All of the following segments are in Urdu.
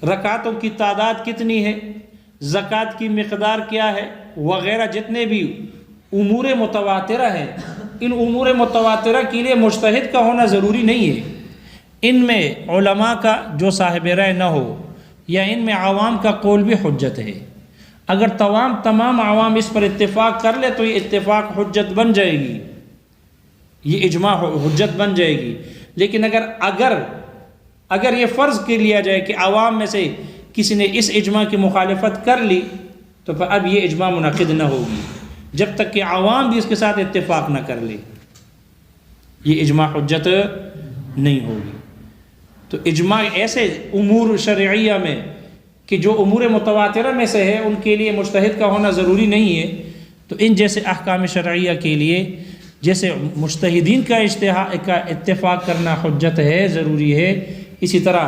رکعتوں کی تعداد کتنی ہے، زکوٰۃ کی مقدار کیا ہے وغیرہ، جتنے بھی امور متواترہ ہیں، ان امور متواترہ کے لیے مجتہد کا ہونا ضروری نہیں ہے۔ ان میں علماء کا جو صاحب رائے نہ ہو یا ان میں عوام کا قول بھی حجت ہے۔ اگر تمام عوام اس پر اتفاق کر لے تو یہ اتفاق حجت بن جائے گی، یہ اجماع حجت بن جائے گی۔ لیکن اگر یہ فرض کر لیا جائے کہ عوام میں سے کسی نے اس اجماع کی مخالفت کر لی تو پھر اب یہ اجماع منعقد نہ ہوگی جب تک کہ عوام بھی اس کے ساتھ اتفاق نہ کر لے، یہ اجماع حجت نہیں ہوگی۔ تو اجماع ایسے امور شرعیہ میں کہ جو امور متواترہ میں سے ہے ان کے لیے مجتہد کا ہونا ضروری نہیں ہے، تو ان جیسے احکام شرعیہ کے لیے جیسے مجتہدین کا اتفاق کرنا حجت ہے، ضروری ہے، اسی طرح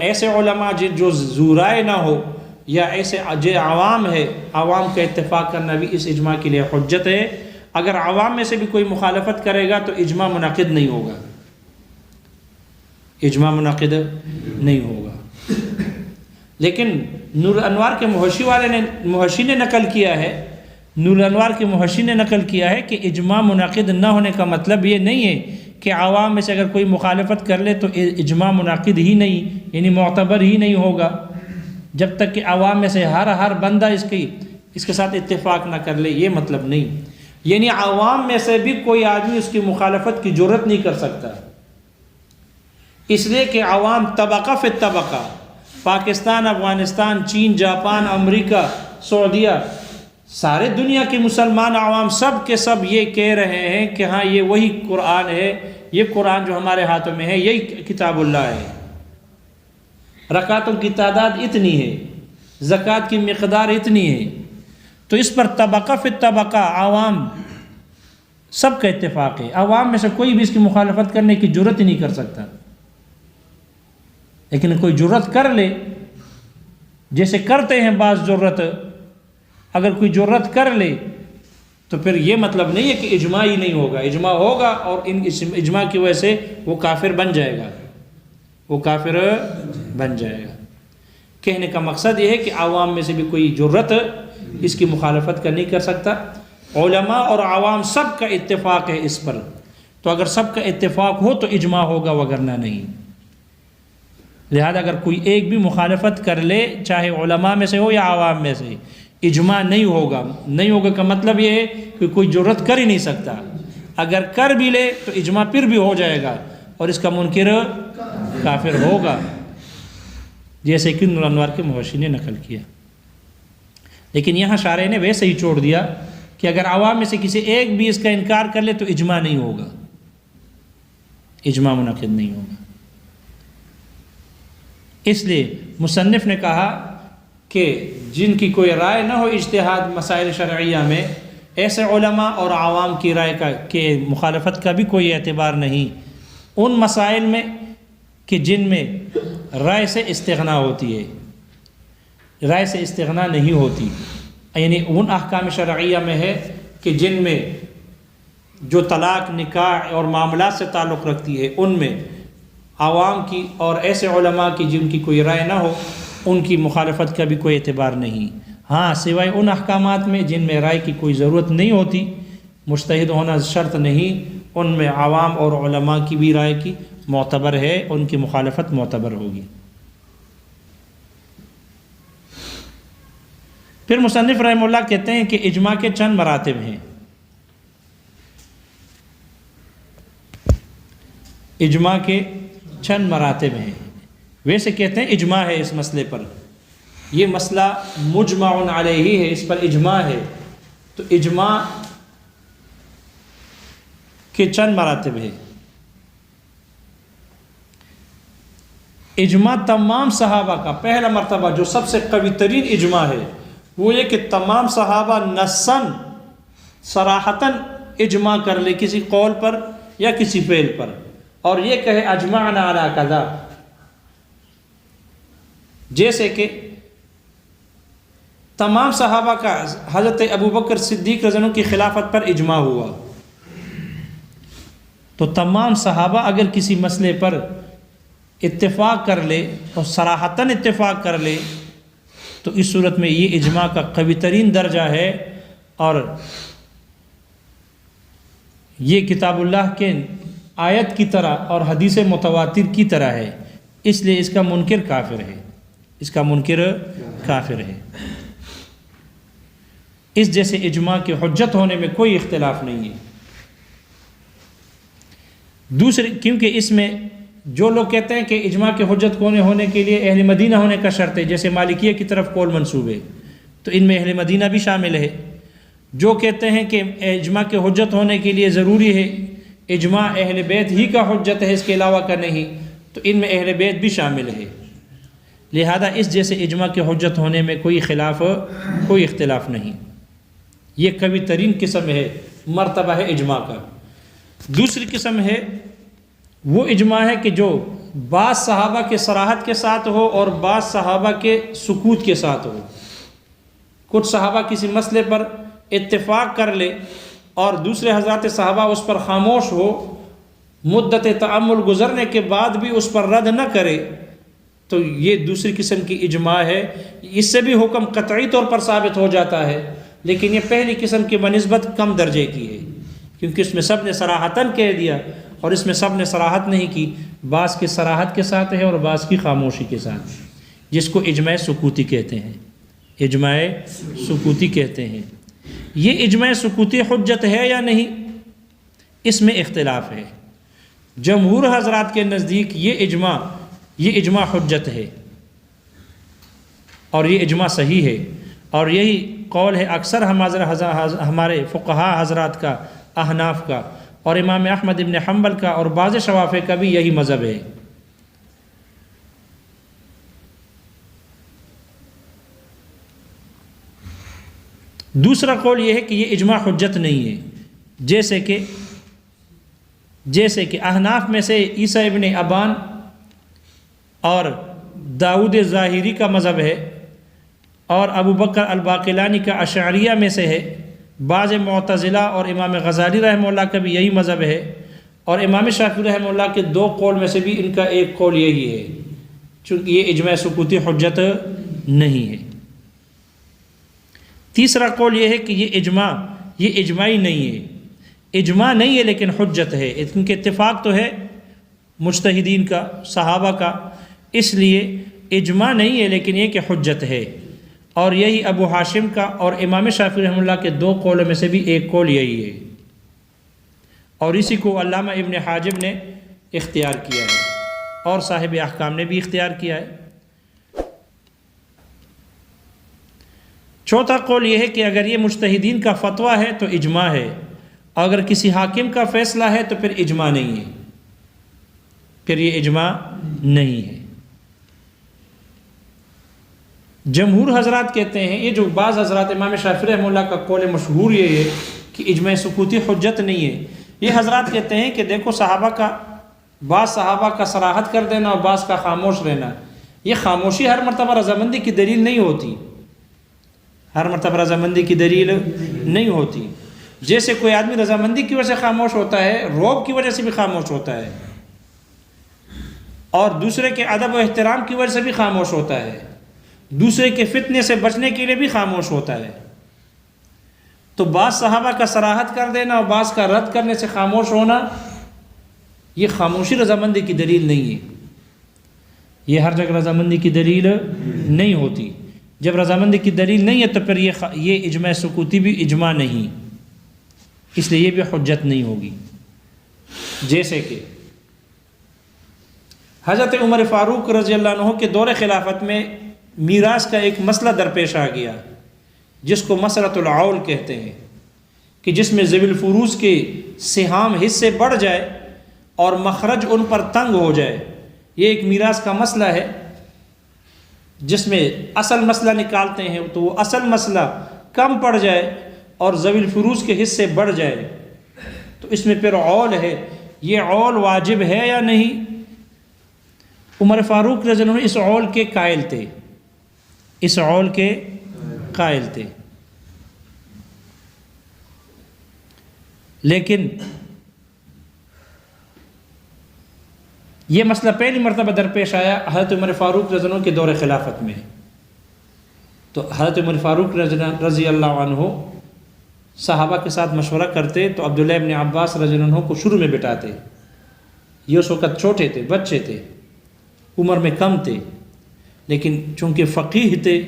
ایسے علماء جو ذو رائے نہ ہو یا ایسے جو عوام ہے، عوام کا اتفاق کرنا بھی اس اجماع کے لیے حجت ہے۔ اگر عوام میں سے بھی کوئی مخالفت کرے گا تو اجماع منعقد نہیں ہوگا، اجماع منعقد نہیں ہوگا۔ لیکن نور الانوار کے محشی نے نقل کیا ہے، نور الانوار کے محشی نے نقل کیا ہے کہ اجماع منعقد نہ ہونے کا مطلب یہ نہیں ہے کہ عوام میں سے اگر کوئی مخالفت کر لے تو اجماع منعقد ہی نہیں، یعنی معتبر ہی نہیں ہوگا، جب تک کہ عوام میں سے ہر بندہ اس کے ساتھ اتفاق نہ کر لے، یہ مطلب نہیں۔ یعنی عوام میں سے بھی کوئی آدمی اس کی مخالفت کی جرات نہیں کر سکتا، اس لیے کہ عوام طبقہ فی طبقہ، پاکستان، افغانستان، چین، جاپان، امریکہ، سعودیہ، سارے دنیا کے مسلمان عوام سب کے سب یہ کہہ رہے ہیں کہ ہاں یہ وہی قرآن ہے، یہ قرآن جو ہمارے ہاتھوں میں ہے یہی کتاب اللہ ہے، رکعتوں کی تعداد اتنی ہے، زکوٰۃ کی مقدار اتنی ہے، تو اس پر طبقہ فی طبقہ عوام سب کا اتفاق ہے، عوام میں سے کوئی بھی اس کی مخالفت کرنے کی جرات ہی نہیں کر سکتا۔ لیکن کوئی جرات کر لے، جیسے کرتے ہیں بعض جرات، اگر کوئی جرات کر لے تو پھر یہ مطلب نہیں ہے کہ اجماع ہی نہیں ہوگا، اجماع ہوگا، اور اجماع کی وجہ سے وہ کافر بن جائے گا، وہ کافر بن جائے گا۔ کہنے کا مقصد یہ ہے کہ عوام میں سے بھی کوئی جرات اس کی مخالفت کا نہیں کر سکتا، علماء اور عوام سب کا اتفاق ہے اس پر، تو اگر سب کا اتفاق ہو تو اجماع ہوگا، وگرنہ نہیں۔ لہذا اگر کوئی ایک بھی مخالفت کر لے، چاہے علماء میں سے ہو یا عوام میں سے، اجماع نہیں ہوگا۔ نہیں ہوگا کا مطلب یہ ہے کہ کوئی جرات کر ہی نہیں سکتا، اگر کر بھی لے تو اجماع پھر بھی ہو جائے گا اور اس کا منکر کافر ہوگا، جیسے کہ نور الانوار کے محشی نے نقل کیا۔ لیکن یہاں شارح نے ویسے ہی چھوڑ دیا کہ اگر عوام میں سے کسی ایک بھی اس کا انکار کر لے تو اجماع نہیں ہوگا، اجماع منعقد نہیں ہوگا۔ اس لیے مصنف نے کہا کہ جن کی کوئی رائے نہ ہو اجتہاد مسائل شرعیہ میں، ایسے علماء اور عوام کی رائے کے مخالفت کا بھی کوئی اعتبار نہیں ان مسائل میں کہ جن میں رائے سے استغنا ہوتی ہے، رائے سے استغنا نہیں ہوتی، یعنی ان احکام شرعیہ میں ہے کہ جن میں جو طلاق، نکاح اور معاملات سے تعلق رکھتی ہے، ان میں عوام کی اور ایسے علماء کی جن کی کوئی رائے نہ ہو ان کی مخالفت کا بھی کوئی اعتبار نہیں۔ ہاں سوائے ان احکامات میں جن میں رائے کی کوئی ضرورت نہیں ہوتی، مجتہد ہونا شرط نہیں، ان میں عوام اور علماء کی بھی رائے کی معتبر ہے، ان کی مخالفت معتبر ہوگی۔ پھر مصنف رحمہ اللہ کہتے ہیں کہ اجماع کے چند مراتب ہیں۔ اجماع کے چند مراتب ہیں، ویسے کہتے ہیں اجماع ہے اس مسئلے پر، یہ مسئلہ مجمع علیہ ہے، اس پر اجماع ہے، تو اجماع کے چند مراتب ہے۔ اجماع تمام صحابہ کا پہلا مرتبہ جو سب سے قوی ترین اجماع ہے وہ یہ کہ تمام صحابہ نصاً صراحتاً اجماع کر لے کسی قول پر یا کسی فعل پر، اور یہ کہے اجمعنا علی کذا، جیسے کہ تمام صحابہ کا حضرت ابوبکر صدیق رضی اللہ عنہ کی خلافت پر اجماع ہوا، تو تمام صحابہ اگر کسی مسئلے پر اتفاق کر لے اور صراحتاً اتفاق کر لے تو اس صورت میں یہ اجماع کا قوی ترین درجہ ہے، اور یہ کتاب اللہ کے آیت کی طرح اور حدیث متواتر کی طرح ہے، اس لیے اس کا منکر کافر ہے، اس کا منکر کافر ہے۔ اس جیسے اجماع کے حجت ہونے میں کوئی اختلاف نہیں ہے۔ دوسرے، کیونکہ اس میں جو لوگ کہتے ہیں کہ اجماع کے حجت ہونے کے لیے اہل مدینہ ہونے کا شرط ہے، جیسے مالکیہ کی طرف قول منسوب ہے، تو ان میں اہل مدینہ بھی شامل ہے۔ جو کہتے ہیں کہ اجماع کے حجت ہونے کے لیے ضروری ہے اجماع اہل بیت ہی کا حجت ہے، اس کے علاوہ کا نہیں، تو ان میں اہل بیت بھی شامل ہے۔ لہذا اس جیسے اجماع کے حجت ہونے میں کوئی اختلاف نہیں۔ یہ قوی ترین قسم ہے، مرتبہ ہے اجماع کا۔ دوسری قسم ہے وہ اجماع ہے کہ جو بعض صحابہ کے صراحت کے ساتھ ہو اور بعض صحابہ کے سکوت کے ساتھ ہو۔ کچھ صحابہ کسی مسئلے پر اتفاق کر لے اور دوسرے حضرات صحابہ اس پر خاموش ہو، مدت تأمل گزرنے کے بعد بھی اس پر رد نہ کرے، تو یہ دوسری قسم کی اجماع ہے۔ اس سے بھی حکم قطعی طور پر ثابت ہو جاتا ہے، لیکن یہ پہلی قسم کی بنسبت کم درجے کی ہے، کیونکہ اس میں سب نے صراحتاً کہہ دیا اور اس میں سب نے صراحت نہیں کی، بعض کی صراحت کے ساتھ ہے اور بعض کی خاموشی کے ساتھ، جس کو اجماع سکوتی کہتے ہیں۔ اجماع سکوتی کہتے ہیں۔ یہ اجماع سکوتی حجت ہے یا نہیں، اس میں اختلاف ہے۔ جمہور حضرات کے نزدیک یہ اجماع حجت ہے اور یہ اجماع صحیح ہے، اور یہی قول ہے اکثر ہمارے فقہاء حضرات کا، احناف کا، اور امام احمد ابن حنبل کا، اور بعض شوافع کا بھی یہی مذہب ہے۔ دوسرا قول یہ ہے کہ یہ اجماع حجت نہیں ہے، جیسے کہ احناف میں سے عیسیٰ ابن ابان اور داؤد ظاہری کا مذہب ہے، اور ابو بکر الباقلانی کا اشعریہ میں سے ہے، بعض معتزلہ اور امام غزالی رحمہ اللہ کا بھی یہی مذہب ہے، اور امام شافعی رحمہ اللہ کے دو قول میں سے بھی ان کا ایک قول یہی ہے، چونکہ یہ اجماع سکوتی حجت نہیں ہے۔ تیسرا قول یہ ہے کہ یہ اجماعی نہیں ہے، اجماع نہیں ہے لیکن حجت ہے، کیونکہ اتفاق تو ہے مجتہدین کا، صحابہ کا، اس لیے اجماع نہیں ہے لیکن یہ کہ حجت ہے، اور یہی ابو ہاشم کا اور امام شافعی رحمہ اللہ کے دو قولوں میں سے بھی ایک قول یہی ہے، اور اسی کو علامہ ابن حاجب نے اختیار کیا ہے اور صاحب احکام نے بھی اختیار کیا ہے۔ چوتھا قول یہ ہے کہ اگر یہ مجتہدین کا فتویٰ ہے تو اجماع ہے، اور اگر کسی حاکم کا فیصلہ ہے تو پھر اجماع نہیں ہے، پھر یہ اجماع نہیں ہے۔ جمہور حضرات کہتے ہیں، یہ جو بعض حضرات، امام شافعی رحمہ اللہ کا قول مشہور یہ ہے کہ اجماع سکوتی حجت نہیں ہے، یہ حضرات کہتے ہیں کہ دیکھو بعض صحابہ کا صراحت کر دینا اور بعض کا خاموش رہنا، یہ خاموشی ہر مرتبہ رضامندی کی دلیل نہیں ہوتی، ہر مرتبہ رضامندی کی دلیل نہیں ہوتی۔ جیسے کوئی آدمی رضامندی کی وجہ سے خاموش ہوتا ہے، رعب کی وجہ سے بھی خاموش ہوتا ہے، اور دوسرے کے ادب و احترام کی وجہ سے بھی خاموش ہوتا ہے، دوسرے کے فتنے سے بچنے کے لیے بھی خاموش ہوتا ہے۔ تو بعض صحابہ کا صراحت کر دینا اور بعض کا رد کرنے سے خاموش ہونا، یہ خاموشی رضامندی کی دلیل نہیں ہے، یہ ہر جگہ رضامندی کی دلیل نہیں ہوتی۔ جب رضامندی کی دلیل نہیں ہے تو پھر یہ اجماع سکوتی بھی اجماع نہیں، اس لیے یہ بھی حجت نہیں ہوگی۔ جیسے کہ حضرت عمر فاروق رضی اللہ عنہ کے دور خلافت میں میراث کا ایک مسئلہ درپیش آ گیا، جس کو مسئلۃ العول کہتے ہیں، کہ جس میں ذوی الفروض کے سہام حصے بڑھ جائے اور مخرج ان پر تنگ ہو جائے۔ یہ ایک میراث کا مسئلہ ہے جس میں اصل مسئلہ نکالتے ہیں تو وہ اصل مسئلہ کم پڑ جائے اور ذوی الفروض کے حصے بڑھ جائے، تو اس میں پھر عول ہے، یہ عول واجب ہے یا نہیں؟ عمر فاروق رضی اللہ عنہ اس عول کے قائل تھے، اس عول کے قائل تھے، لیکن یہ مسئلہ پہلی مرتبہ درپیش آیا حضرت عمر فاروق رضی اللہ عنہ کے دور خلافت میں. تو حضرت عمر فاروق رضی اللہ عنہ صحابہ کے ساتھ مشورہ کرتے تو عبداللہ ابن عباس رضی اللہ عنہ کو شروع میں بٹھاتے. یہ اس وقت چھوٹے تھے، بچے تھے، عمر میں کم تھے، لیکن چونکہ فقیہ تھے،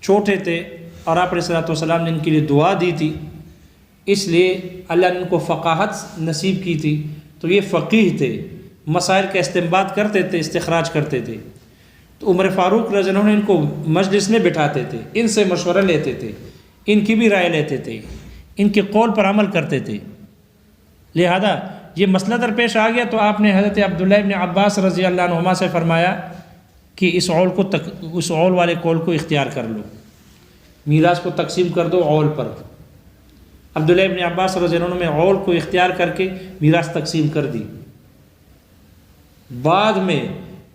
چھوٹے تھے، اور آپ علیہ الصلوۃ والسلام نے ان کے لیے دعا دی تھی، اس لیے اللہ نے ان کو فقاہت نصیب کی تھی. تو یہ فقیہ تھے، مسائل کا استنباط کرتے تھے، استخراج کرتے تھے. تو عمر فاروق رضی اللہ عنہ ان کو مجلس میں بٹھاتے تھے، ان سے مشورہ لیتے تھے، ان کی بھی رائے لیتے تھے، ان کے قول پر عمل کرتے تھے. لہذا یہ مسئلہ درپیش آ گیا تو آپ نے حضرت عبداللہ ابن عباس رضی اللہ عنہما سے فرمایا کہ اس اول والے قول کو اختیار کر لو، میراث کو تقسیم کر دو اول پر. عبداللہ ابن عباس رضی اللہ عنہ میں اول کو اختیار کر کے میراث تقسیم کر دی. بعد میں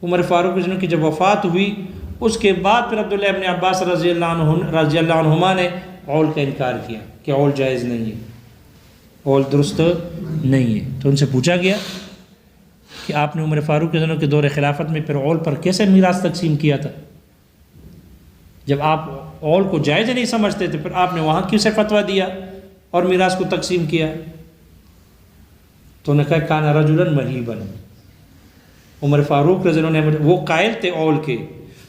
عمر فاروق رضی اللہ عنہ کی جب وفات ہوئی، اس کے بعد پھر عبداللہ ابن عباس رضی اللہ عنہما نے اول کا انکار کیا کہ اول جائز نہیں ہے، اول درست نہیں ہے. تو ان سے پوچھا گیا کہ آپ نے عمر فاروق رضی اللہ عنہ کے دور خلافت میں پھر اول پر کیسے میراث تقسیم کیا تھا؟ جب آپ اول کو جائز نہیں سمجھتے تھے، پھر آپ نے وہاں کیسے فتویٰ دیا اور میراث کو تقسیم کیا؟ تو انہوں نے کہا کان رجلا مہیبا. عمر فاروق رضی اللہ عنہ نے وہ قائل تھے اول کے،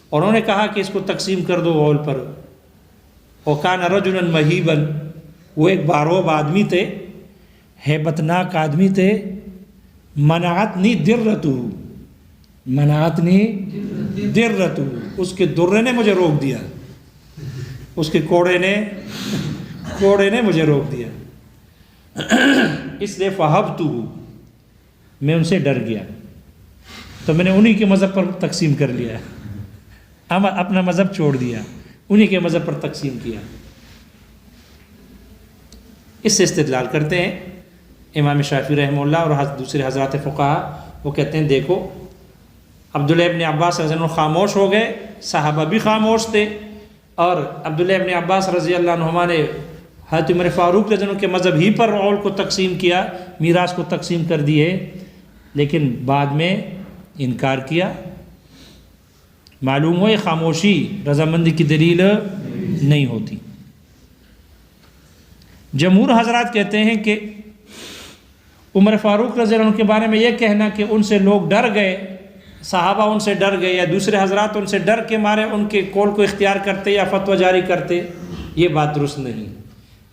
اور انہوں نے کہا کہ اس کو تقسیم کر دو اول پر. اور کان رجلا مہیبا، وہ ایک باروب آدمی تھے، ہیبتناک آدمی تھے. منعتنی درتہ، منعتنی درتہ، اس کے درے نے مجھے روک دیا، اس کے کوڑے نے مجھے روک دیا. اس لیے فہبتہ، میں ان سے ڈر گیا، تو میں نے انہی کے مذہب پر تقسیم کر لیا، اپنا مذہب چھوڑ دیا، انہی کے مذہب پر تقسیم کیا. اس سے استدلال کرتے ہیں امام شافعی رحمہ اللہ اور دوسرے حضرات فقہا. وہ کہتے ہیں دیکھو عبداللہ ابن عباس رضی اللہ عنہ خاموش ہو گئے، صحابہ بھی خاموش تھے، اور عبداللہ ابن عباس رضی اللہ عنہما نے حضرت عمر فاروق رضی اللہ عنہ کے مذہب ہی پر اول کو تقسیم کیا، میراث کو تقسیم کر دیے، لیکن بعد میں انکار کیا. معلوم ہو یہ خاموشی رضامندی کی دلیل نہیں ہوتی. جمہور حضرات کہتے ہیں کہ عمر فاروق رضی اللہ عنہ کے بارے میں یہ کہنا کہ ان سے لوگ ڈر گئے، صحابہ ان سے ڈر گئے، یا دوسرے حضرات ان سے ڈر کے مارے ان کے قول کو اختیار کرتے یا فتویٰ جاری کرتے، یہ بات درست نہیں.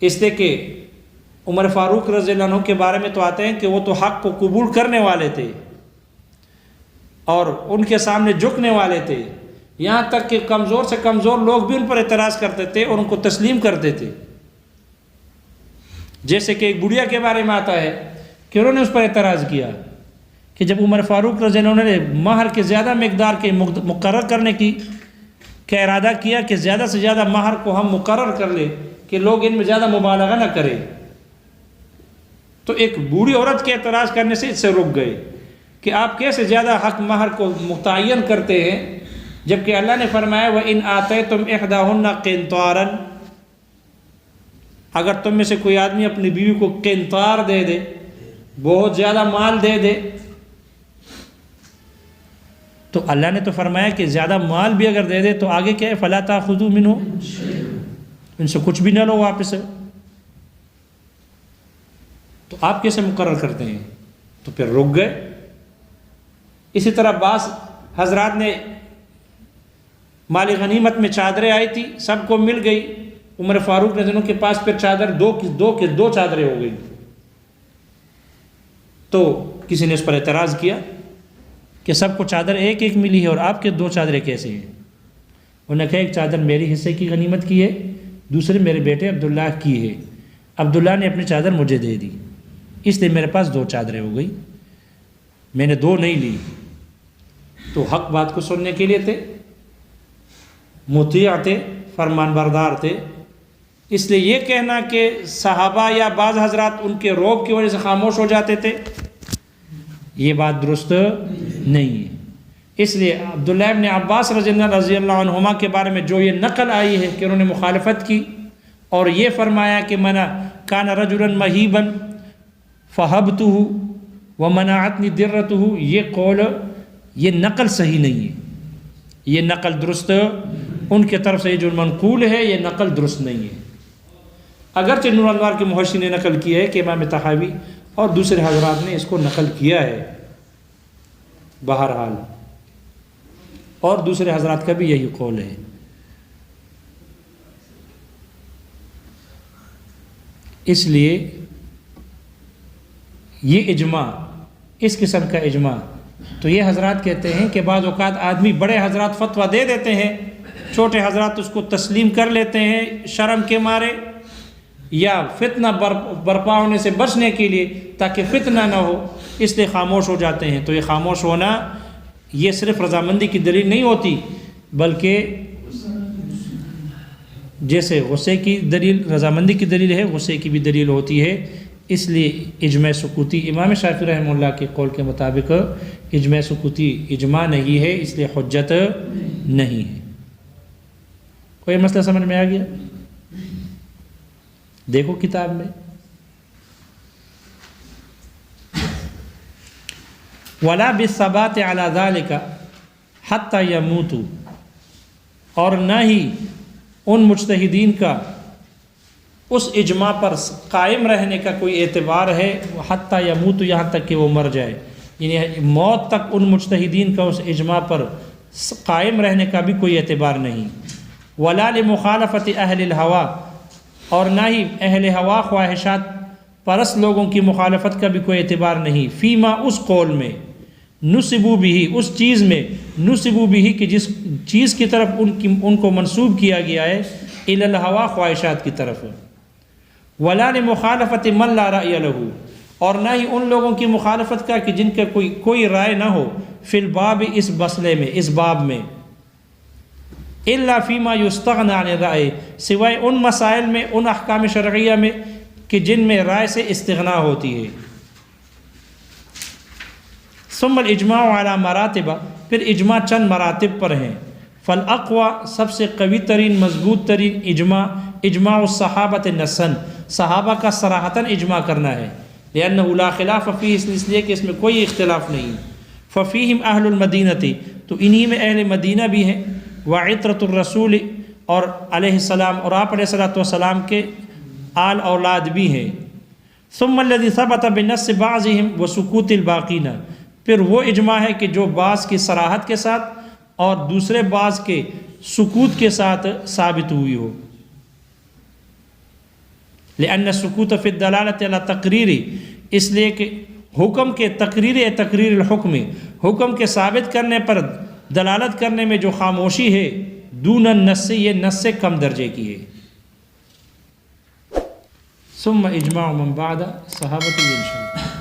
اس لیے کہ عمر فاروق رضی اللہ عنہ کے بارے میں تو آتے ہیں کہ وہ تو حق کو قبول کرنے والے تھے اور ان کے سامنے جھکنے والے تھے، یہاں تک کہ کمزور سے کمزور لوگ بھی ان پر اعتراض کرتے تھے اور ان کو تسلیم کرتے تھے. جیسے کہ ایک بڑھیا کے بارے میں آتا ہے کہ انہوں نے اس پر اعتراض کیا کہ جب عمر فاروق رضی اللہ عنہ نے مہر کے زیادہ مقدار کے مقرر کرنے کا ارادہ کیا کہ زیادہ سے زیادہ مہر کو ہم مقرر کر لیں کہ لوگ ان میں زیادہ مبالغہ نہ کریں، تو ایک بوڑھی عورت کے اعتراض کرنے سے اس سے رک گئے کہ آپ کیسے زیادہ حق مہر کو متعین کرتے ہیں، جبکہ اللہ نے فرمایا وَإِنْ آتَيْتُمْ إِحْدَاهُنَّ قِنْطَارًا، اگر تم میں سے کوئی آدمی اپنی بیوی کو قنطار دے دے، بہت زیادہ مال دے دے، تو اللہ نے تو فرمایا کہ زیادہ مال بھی اگر دے دے تو آگے کیا ہے فَلَا تَأْخُذُوا مِنْهُ، ان سے کچھ بھی نہ لو واپس. تو آپ کیسے مقرر کرتے ہیں؟ تو پھر رک گئے. اسی طرح بعض حضرات نے مال غنیمت میں چادریں آئی تھی، سب کو مل گئی، عمر فاروق رضی اللہ عنہ کے پاس پھر چادر دو چادریں ہو گئی. تو کسی نے اس پر اعتراض کیا کہ سب کو چادر ایک ایک ملی ہے اور آپ کے دو چادریں کیسے ہیں؟ انہوں نے کہا ایک چادر میری حصے کی غنیمت کی ہے، دوسرے میرے بیٹے عبداللہ کی ہے، عبداللہ نے اپنی چادر مجھے دے دی، اس لیے میرے پاس دو چادریں ہو گئی، میں نے دو نہیں لی. تو حق بات کو سننے کے لیے تھے، مطیع تھے، فرمان بردار تھے. اس لیے یہ کہنا کہ صحابہ یا بعض حضرات ان کے روب کی وجہ سے خاموش ہو جاتے تھے، یہ بات درست نہیں ہے. اس لیے عبداللہ ابن عباس رضی اللہ عنہما کے بارے میں جو یہ نقل آئی ہے کہ انہوں نے مخالفت کی اور یہ فرمایا کہ منا کان رجلا مہیبا فہبتہ ومنعتنی درتہ، یہ قول، یہ نقل صحیح نہیں ہے، یہ نقل درست ان کے طرف سے جو منقول ہے یہ نقل درست نہیں ہے۔ اگرچہ نور الانوار کے محشی نے نقل کیا ہے کہ امام طحاوی اور دوسرے حضرات نے اس کو نقل کیا ہے، بہرحال اور دوسرے حضرات کا بھی یہی قول ہے۔ اس لیے یہ اجماع، اس قسم کا اجماع، تو یہ حضرات کہتے ہیں کہ بعض اوقات آدمی، بڑے حضرات فتویٰ دے دیتے ہیں، چھوٹے حضرات اس کو تسلیم کر لیتے ہیں شرم کے مارے یا فتنہ برپا ہونے سے بچنے کے لیے، تاکہ فتنہ نہ ہو، اس لیے خاموش ہو جاتے ہیں۔ تو یہ خاموش ہونا یہ صرف رضامندی کی دلیل نہیں ہوتی، بلکہ جیسے غصے کی دلیل رضامندی کی دلیل ہے، غصے کی بھی دلیل ہوتی ہے۔ اس لیے اجماع سکوتی امام شافعی رحمہ اللہ کے قول کے مطابق اجماع سکوتی اجماع نہیں ہے، اس لیے حجت نہیں ہے۔ کوئی مسئلہ سمجھ میں آ گیا؟ دیکھو کتاب میں، وَلَا بِالثَّبَاتِ عَلَى ذَلِكَ حَتَّى يَمُوتُوا، اور نہ ہی ان مجتہدین کا اس اجماع پر قائم رہنے کا کوئی اعتبار ہے، حتیٰ یموت، یہاں تک کہ وہ مر جائے، یعنی موت تک ان مجتہدین کا اس اجماع پر قائم رہنے کا بھی کوئی اعتبار نہیں۔ وَلَا لِمُخَالَفَةِ أَهْلِ الْهَوَىٰ، اور نہ ہی اہل ہوا خواہشات پرست لوگوں کی مخالفت کا بھی کوئی اعتبار نہیں، فیما، اس قول میں، نسبو بھی، اس چیز میں، نسبو بھی کہ جس چیز کی طرف ان کو منسوب کیا گیا ہے، الی الہوا، خواہشات کی طرف۔ ولا لمخالفت من لا رأی لہ، اور نہ ہی ان لوگوں کی مخالفت کا کہ جن کا کوئی رائے نہ ہو، فی الباب، اس مسئلے میں، اس باب میں، الا فیما یستغنی عن الرأی، سوائے ان مسائل میں، ان احکام شرعیہ میں کہ جن میں رائے سے استغنا ہوتی ہے۔ ثم الاجماع علی مراتب، پھر اجماع چند مراتب پر ہیں۔ فالاقوى، سب سے قوی ترین، مضبوط ترین اجماع، اجماع الصحابۃ نصاً، صحابہ کا صراحتاً اجماع کرنا ہے، لأنہ لا خلاف فیہ، اس لیے کہ اس میں کوئی اختلاف نہیں۔ ففیہم اہل المدینۃ، تو انہی میں اہل مدینہ بھی ہیں، وعطرۃ الرسول، اور علیہ السلام، اور آپ علیہ السلام کے آل اولاد بھی ہیں۔ ثم الذی ثبت بنص بعضهم وسکوت الباقین، پھر وہ اجماع ہے کہ جو بعض کی صراحت کے ساتھ اور دوسرے بعض کے سکوت کے ساتھ ثابت ہوئی ہو۔ لأن السکوت فی الدلالۃ علی تقریر، اس لیے کہ حکم کے تقریر الحکم، حکم کے ثابت کرنے پر دلالت کرنے میں جو خاموشی ہے، دون النص، یہ نص سے کم درجے کی ہے۔ ثم اجماع من بعد صحابۃ، انشاءاللہ